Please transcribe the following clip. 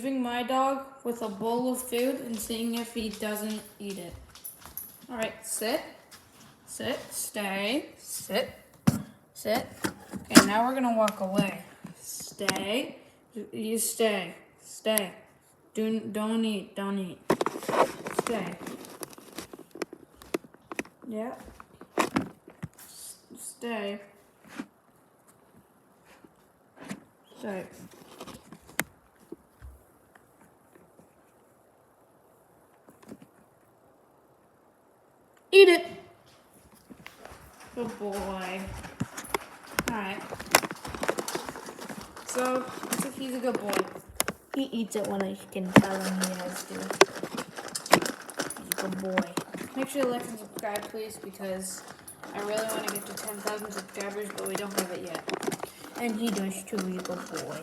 Giving my dog with a bowl of food and seeing if he doesn't eat it. All right, sit, stay, sit. Okay, now we're gonna walk away. Stay, you stay. Don't eat. Stay. Yeah. Stay. Eat it. Good boy. Alright. So, he's a good boy. He eats it when I can tell him he has to. He's a good boy. Make sure to like and subscribe, please, because I really want to get to 10,000 subscribers, but we don't have it yet. And he does too, he's a good boy.